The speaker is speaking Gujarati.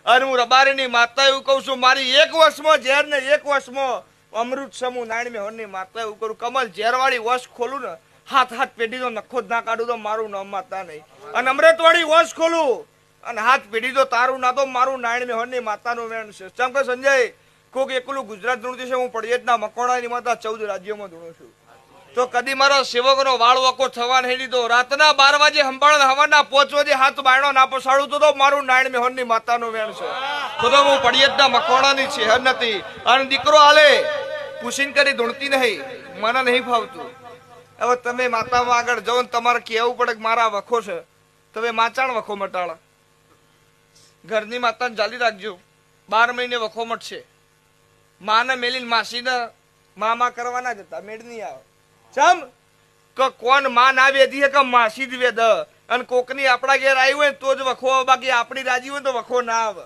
અને હું રબારીની માતા એવું કહું છું, મારી 1 વર્ષમાં ઝેર ને 1 વર્ષમાં અમૃત સમૂહ નારાયણ મેહોરની માતા એવું કરું, કમલ ઝેરવાળી વશ ખોલું ને હાથ પેઢી તો નખો જ ના કાઢું તો મારું નામ માતા નહીં, અને અમૃતવાળી વશ ખોલું અને હાથ પેઢી તો તારું ના તો મારું નારાયણ મેહોરની માતાનું વેણ છે. ચમ કે સંજય કોક એકલું ગુજરાત ધૂણતી છે, હું પડિયતના મકોણાની માતા 14 રાજ્યોમાં ધૂણું છું. તો કદી મારા સેવકનો વાળ વકો થવા નહીં દીધો. રાતના 12 વાગે સંભાળ, હવાના 5 વાગે હાથ બાયણો ના પસાડું તો મારું નારાયણ મેહોરની માતાનું વેણ છે. તો હું પડિયતના મકોણાની છે હર નથી. અને દીકરો હાલે પૂછીને કરી ધૂણતી નહીં, મને નહીં ફાવતું. હવે તમે માતામાં આગળ જાઓ ને તમારે કહેવું પડે કે મારા વખો છે, તમે માચાણ વખો મટાડા. ઘરની માતાને ચાલી રાખજો, 12 મહિને વખો મટશે. માને મેલીને માસીને મામા કરવાના જ હતા, મેળ નહીં આવે. ચમ કે કોણ માં ના વેધી કે માસી જ વેદ, અને કોકની આપણા ઘેર આવી હોય તો જ વખો આવે, બાકી આપણી રાજી હોય તો વખો ના આવે.